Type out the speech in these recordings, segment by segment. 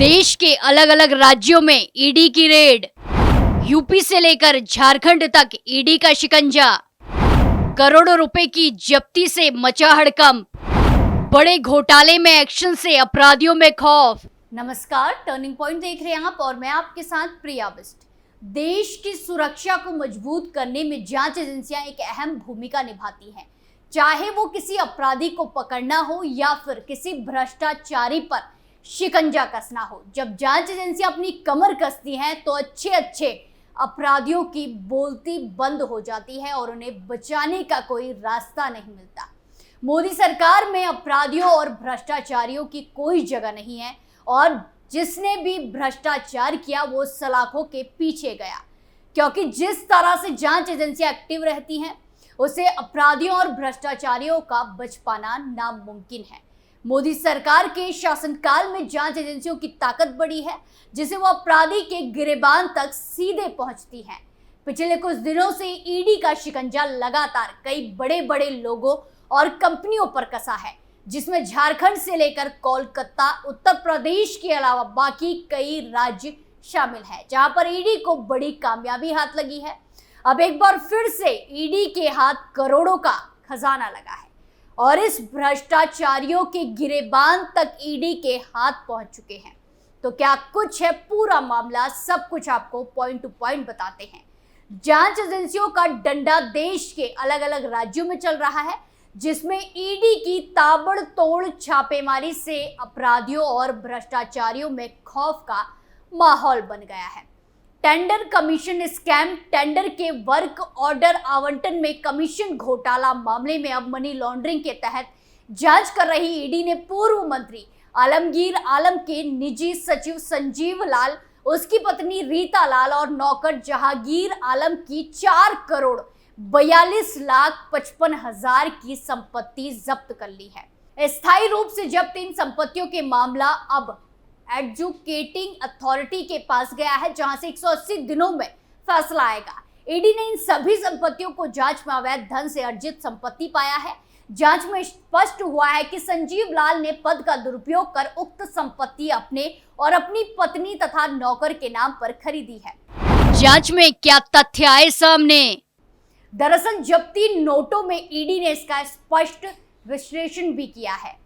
देश के अलग अलग राज्यों में ईडी की रेड। यूपी से लेकर झारखंड तक ईडी का शिकंजा। करोड़ों रुपए की जब्ती से मचा हड़कंप। बड़े घोटाले में एक्शन से अपराधियों में खौफ। नमस्कार, टर्निंग पॉइंट देख रहे हैं आप और मैं आपके साथ प्रिया बिस्ट। देश की सुरक्षा को मजबूत करने में जांच एजेंसियां एक अहम भूमिका निभाती हैं। चाहे वो किसी अपराधी को पकड़ना हो या फिर किसी भ्रष्टाचारी पर शिकंजा कसना हो। जब जांच एजेंसियां अपनी कमर कसती हैं तो अच्छे अपराधियों की बोलती बंद हो जाती है और उन्हें बचाने का कोई रास्ता नहीं मिलता। मोदी सरकार में अपराधियों और भ्रष्टाचारियों की कोई जगह नहीं है और जिसने भी भ्रष्टाचार किया वो सलाखों के पीछे गया, क्योंकि जिस तरह से जांच एजेंसियां एक्टिव रहती हैं उसे अपराधियों और भ्रष्टाचारियों का बच पाना नामुमकिन है। मोदी सरकार के शासनकाल में जांच एजेंसियों की ताकत बढ़ी है, जिसे वो अपराधी के गिरेबान तक सीधे पहुंचती हैं। पिछले कुछ दिनों से ईडी का शिकंजा लगातार कई बड़े बड़े लोगों और कंपनियों पर कसा है, जिसमें झारखंड से लेकर कोलकाता, उत्तर प्रदेश के अलावा बाकी कई राज्य शामिल हैं, जहां पर ईडी को बड़ी कामयाबी हाथ लगी है। अब एक बार फिर से ईडी के हाथ करोड़ों का खजाना लगा है और इस भ्रष्टाचारियों के गिरेबान तक ईडी के हाथ पहुंच चुके हैं। तो क्या कुछ है पूरा मामला, सब कुछ आपको पॉइंट टू पॉइंट बताते हैं। जांच एजेंसियों का डंडा देश के अलग अलग राज्यों में चल रहा है, जिसमें ईडी की ताबड़तोड़ छापेमारी से अपराधियों और भ्रष्टाचारियों में खौफ का माहौल बन गया है। टेंडर कमीशन स्कैम, टेंडर के वर्क ऑर्डर आवंटन में कमीशन घोटाला मामले में अब मनी लॉन्ड्रिंग के तहत जांच कर रही ईडी ने पूर्व मंत्री आलमगीर आलम के निजी सचिव संजीव लाल, उसकी पत्नी रीता लाल और नौकर जहांगीर आलम की 4,42,55,000 की संपत्ति जब्त कर ली है। स्थायी रूप से जब्त इन संपत्तियों के मामला अब एडजुकेटिंग अथॉरिटी के पास गया है, जहां से 180 दिनों में फैसला आएगा। ईडी ने इन सभी संपत्तियों को जांच में अवैध धन से अर्जित संपत्ति पाया है। जांच में स्पष्ट हुआ है कि संजीव लाल ने पद का दुरुपयोग कर उक्त संपत्ति अपने और अपनी पत्नी तथा नौकर के नाम पर खरीदी है। जांच में क्या तथ्य आए सामने? दरअसल जब्ती नोटों में ईडी ने इसका स्पष्ट विश्लेषण भी किया है।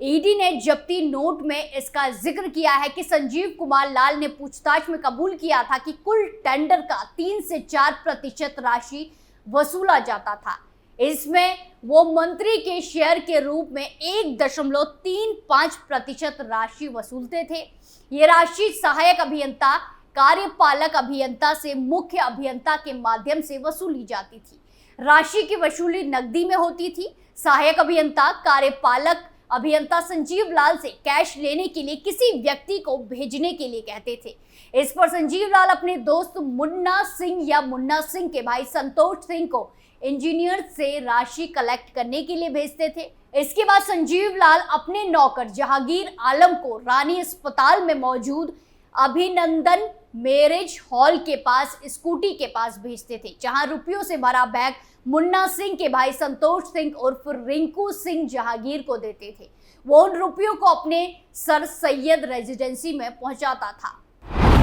ईडी ने जब्ती नोट में इसका जिक्र किया है कि संजीव कुमार लाल ने पूछताछ में कबूल किया था कि कुल टेंडर का 3 से 4% राशि वसूला जाता था। इसमें वो मंत्री के शेयर के रूप में 1.35% राशि वसूलते थे। ये राशि सहायक अभियंता, कार्यपालक अभियंता से मुख्य अभियंता के माध्यम से वसूली जाती थी। राशि की वसूली नकदी में होती थी। सहायक अभियंता, कार्यपालक अभियंता संजीव लाल से कैश लेने के लिए किसी व्यक्ति को भेजने के लिए कहते थे। इस पर संजीव लाल अपने दोस्त मुन्ना सिंह के भाई संतोष सिंह को इंजीनियर से राशि कलेक्ट करने के लिए भेजते थे। इसके बाद संजीव लाल अपने नौकर जहांगीर आलम को रानी अस्पताल में मौजूद अभिनंदन मैरिज हॉल के पास स्कूटी के पास भेजते थे, जहां रुपयों से भरा बैग मुन्ना सिंह के भाई संतोष सिंह और फिर रिंकू सिंह जहांगीर को देते थे। वो उन रुपयों को अपने सर सैयद रेजिडेंसी में पहुंचाता था।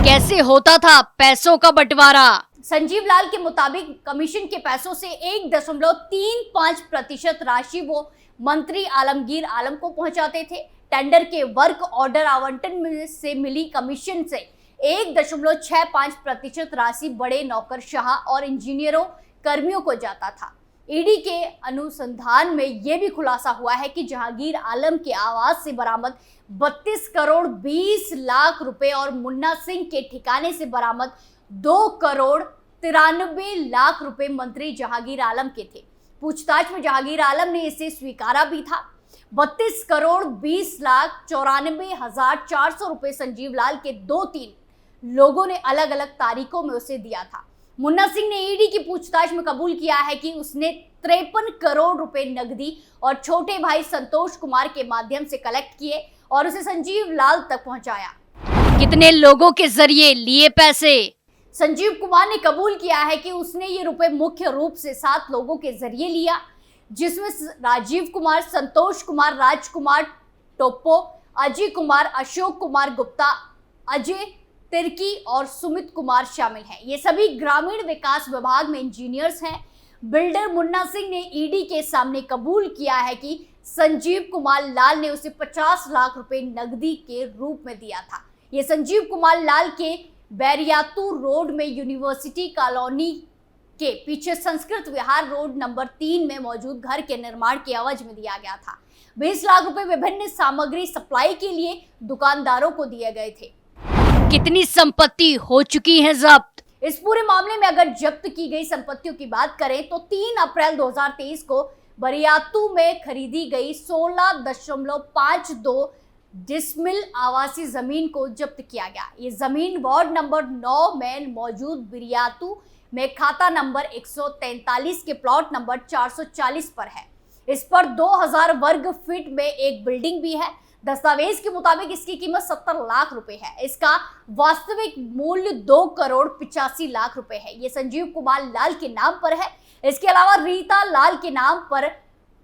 कैसे होता था पैसों का बंटवारा? संजीव लाल के मुताबिक कमीशन के पैसों से 1.35% राशि वो मंत्री आलमगीर आलम को पहुंचाते थे। टेंडर के वर्क ऑर्डर आवंटन से मिली कमीशन से 1.65% राशि बड़े नौकरशाह और इंजीनियरों कर्मियों को जाता था। ईडी के अनुसंधान में यह भी खुलासा हुआ है कि जहांगीर आलम के आवास से बरामद 32 करोड़ 20 लाख रुपए और मुन्ना सिंह के ठिकाने से बरामद 2 करोड़ 93 लाख रुपए मंत्री जहांगीर आलम के थे। पूछताछ में जहांगीर आलम ने इसे स्वीकारा भी था। 32 करोड़ 20 लाख 94,400 रुपए संजीव लाल के 2-3 लोगों ने अलग अलग तारीखों में उसे दिया था। मुन्ना सिंह ने ईडी की पूछताछ में कबूल किया है कि उसने 53 करोड़ रुपए नकदी और छोटे भाई संतोष कुमार के माध्यम से कलेक्ट किए और उसे संजीव लाल तक पहुंचाया। कितने लोगों के जरिए लिए पैसे? संजीव कुमार ने कबूल किया है कि उसने ये रुपए मुख्य रूप से 7 लोगों के जरिए लिया, जिसमें राजीव कुमार, संतोष कुमार, राजकुमार टोप्पो, अजय कुमार, अशोक कुमार गुप्ता, अजय तिर्की और सुमित कुमार शामिल हैं। ये सभी ग्रामीण विकास विभाग में इंजीनियर्स हैं। बिल्डर मुन्ना सिंह ने ईडी के सामने कबूल किया है कि संजीव कुमार लाल ने उसे 50 लाख रुपए नकदी के रूप में दिया था। ये संजीव कुमार लाल के बैरियातू रोड में यूनिवर्सिटी कॉलोनी के पीछे संस्कृत विहार रोड नंबर 3 में मौजूद घर के निर्माण के एवज में दिया गया था। 20 लाख रुपए विभिन्न सामग्री सप्लाई के लिए दुकानदारों को दिए गए थे। कितनी संपत्ति हो चुकी है जब्त? इस पूरे मामले में अगर जब्त की गई संपत्तियों की बात करें तो 3 अप्रैल 2023 को बरियातू में खरीदी गई 16.52 डिसमिल आवासीय जमीन को जब्त किया गया। ये जमीन वार्ड नंबर 9 में मौजूद बरियातू में खाता नंबर 143 के प्लॉट नंबर 440 पर है। इस पर 2000 वर्ग फीट में एक बिल्डिंग भी है। दस्तावेज के मुताबिक इसकी कीमत 70 लाख रुपए है। इसका वास्तविक मूल्य 2 करोड़ 85 लाख रुपए है। ये संजीव कुमार लाल के नाम पर है। इसके अलावा रीता लाल के नाम पर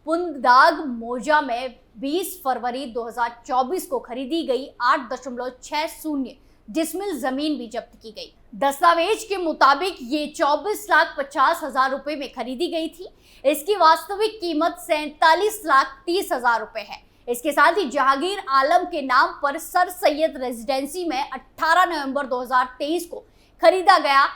पुंदाग मोजा में 20 फरवरी 2024 को खरीदी गई 8.60 डिसमिल जमीन भी जब्त की गई। दस्तावेज के मुताबिक ये 24,50,000 रुपए में खरीदी गई थी। इसकी वास्तविक कीमत 47,30,000 रुपए है। इसके साथ ही जहांगीर आलम के नाम पर सर सैयद रेजिडेंसी में 18 नवंबर 2023 को खरीदा गया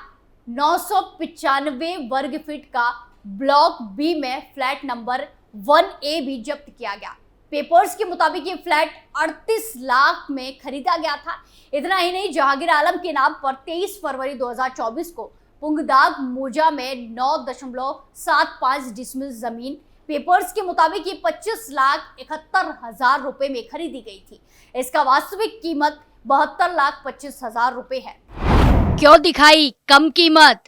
995 वर्ग फीट का ब्लॉक बी में फ्लैट नंबर 1A भी जब्त किया गया। पेपर्स के मुताबिक ये फ्लैट 38 लाख में खरीदा गया था। इतना ही नहीं, जहांगीर आलम के नाम पर 23 फरवरी 2024 को पुंगदाग मोजा में 9.75 डिसमिल जमीन पेपर्स के मुताबिक ये 25,71,000 रुपए में खरीदी गई थी। इसका वास्तविक कीमत 72,25,000 रुपए है। क्यों दिखाई कम कीमत?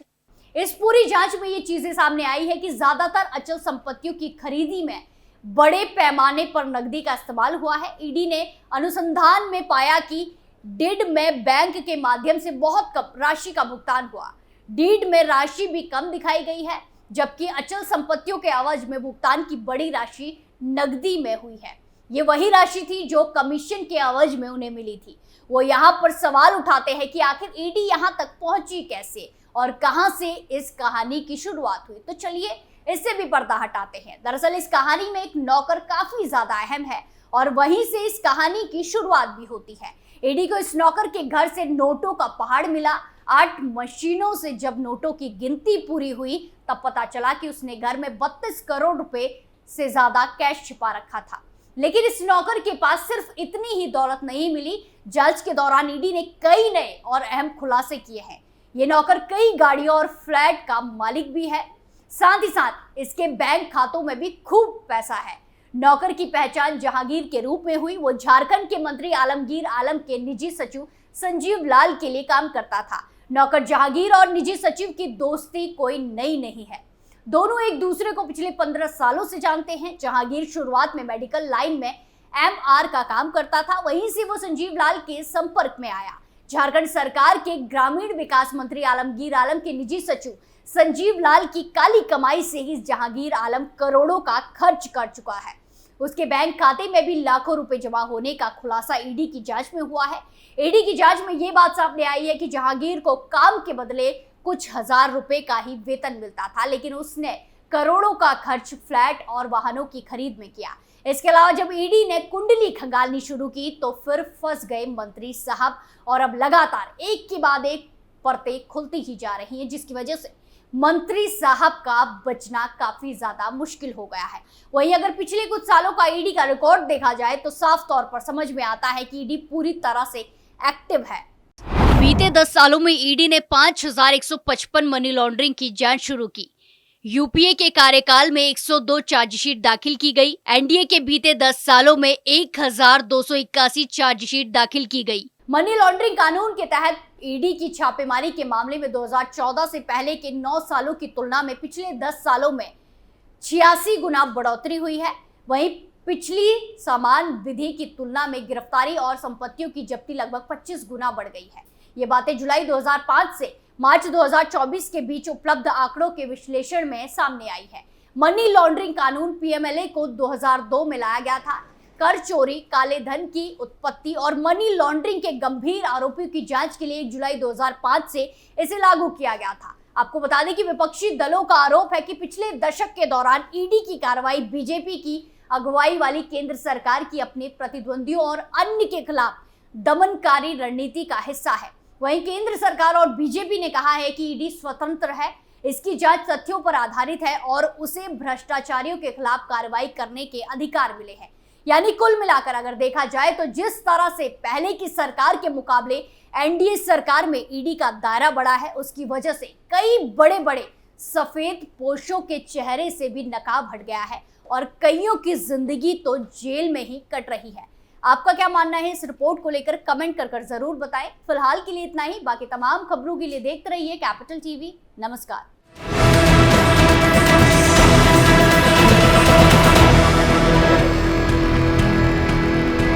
इस पूरी जांच में ये चीजें सामने आई है कि ज्यादातर अचल संपत्तियों की खरीदी में बड़े पैमाने पर नकदी का इस्तेमाल हुआ है। ईडी ने अनुसंधान में पाया कि डीड में बैंक के माध्यम से बहुत कम राशि का भुगतान हुआ। डीड में राशि भी कम दिखाई गई है, जबकि अचल संपत्तियों के एवज में भुगतान की बड़ी राशि नकदी में हुई है। ये वही राशि थी जो कमीशन के एवज में उन्हें मिली थी। वो यहाँ पर सवाल उठाते हैं कि आखिर ईडी यहाँ तक पहुंची कैसे और कहां से इस कहानी की शुरुआत हुई। तो चलिए इससे भी पर्दा हटाते हैं। दरअसल इस कहानी में एक नौकर काफी ज्यादा अहम है और वहीं से इस कहानी की शुरुआत भी होती है। ईडी को इस नौकर के घर से नोटों का पहाड़ मिला। 8 मशीनों से जब नोटों की गिनती पूरी हुई तब पता चला कि उसने घर में 32 करोड़ रुपए से ज्यादा कैश छिपा रखा था। लेकिन इस नौकर के पास सिर्फ इतनी ही दौलत नहीं मिली। जांच के दौरान ईडी ने कई नए और अहम खुलासे किए हैं। ये नौकर कई गाड़ियों और फ्लैट का मालिक भी है। साथ ही साथ इसके बैंक खातों में भी खूब पैसा है। नौकर की पहचान जहांगीर के रूप में हुई। वो झारखंड के मंत्री आलमगीर आलम के निजी सचिव संजीव लाल के लिए काम करता था। नौकर जहांगीर और निजी सचिव की दोस्ती कोई नई नहीं है। दोनों एक दूसरे को पिछले 15 सालों से जानते हैं। जहांगीर शुरुआत में मेडिकल लाइन में MR का काम करता था, वहीं से वो संजीव लाल के संपर्क में आया। झारखंड सरकार के ग्रामीण विकास मंत्री आलमगीर आलम के निजी सचिव संजीव लाल की काली कमाई से ही जहांगीर आलम करोड़ों का खर्च कर चुका है। उसके बैंक खाते में भी लाखों रुपए जमा होने का खुलासा ईडी की जांच में हुआ है। ईडी की जांच में ये बात सामने आई है कि जहांगीर को काम के बदले कुछ हजार रुपए का ही वेतन मिलता था, लेकिन उसने करोड़ों का खर्च फ्लैट और वाहनों की खरीद में किया। इसके अलावा जब ईडी ने कुंडली खंगालनी शुरू की तो फिर फंस गए मंत्री साहब और अब लगातार एक के बाद एक परतें खुलती ही जा रही हैं, जिसकी वजह से मंत्री साहब का बचना काफी ज्यादा मुश्किल हो गया है। वहीं अगर पिछले कुछ सालों का ईडी का रिकॉर्ड देखा जाए तो साफ तौर पर समझ में आता है कि ईडी पूरी तरह से एक्टिव है। बीते 10 सालों में ईडी ने 5,155 मनी लॉन्ड्रिंग की जांच शुरू की। यूपीए के कार्यकाल में 102 चार्जशीट दाखिल की गई। एनडीए के बीते 10 सालों में 1,281 चार्जशीट दाखिल की गई। मनी लॉन्ड्रिंग कानून के तहत ईडी की छापेमारी के मामले में 2014 से पहले के 9 सालों की तुलना में पिछले 10 सालों में 86 गुना बढ़ोतरी हुई है। वहीं पिछली समान विधि की तुलना में गिरफ्तारी और संपत्तियों की जब्ती लगभग 25 गुना बढ़ गई है। ये बातें जुलाई 2005 से मार्च 2024 के बीच उपलब्ध आंकड़ों के विश्लेषण में सामने आई है। मनी लॉन्ड्रिंग कानून पीएमएलए को 2002 में लाया गया था। कर चोरी, काले धन की उत्पत्ति और मनी लॉन्ड्रिंग के गंभीर आरोपियों की जांच के लिए 1 जुलाई 2005 से इसे लागू किया गया था। आपको बता दें कि विपक्षी दलों का आरोप है कि पिछले दशक के दौरान ईडी की कार्रवाई बीजेपी की अगुवाई वाली केंद्र सरकार की अपने प्रतिद्वंदियों और अन्य के खिलाफ दमनकारी रणनीति का हिस्सा है। वहीं केंद्र सरकार और बीजेपी ने कहा है कि ईडी स्वतंत्र है, इसकी जांच तथ्यों पर आधारित है और उसे भ्रष्टाचारियों के खिलाफ कार्रवाई करने के अधिकार मिले हैं। यानी कुल मिलाकर अगर देखा जाए तो जिस तरह से पहले की सरकार के मुकाबले एनडीए सरकार में ईडी का दायरा बढ़ा है, उसकी वजह से कई बड़े बड़े सफेद पोशों के चेहरे से भी नकाब हट गया है और कईयों की जिंदगी तो जेल में ही कट रही है। आपका क्या मानना है इस रिपोर्ट को लेकर कमेंट कर जरूर बताएं। फिलहाल के लिए इतना ही, बाकी तमाम खबरों के लिए देखते रहिए कैपिटल टीवी। नमस्कार।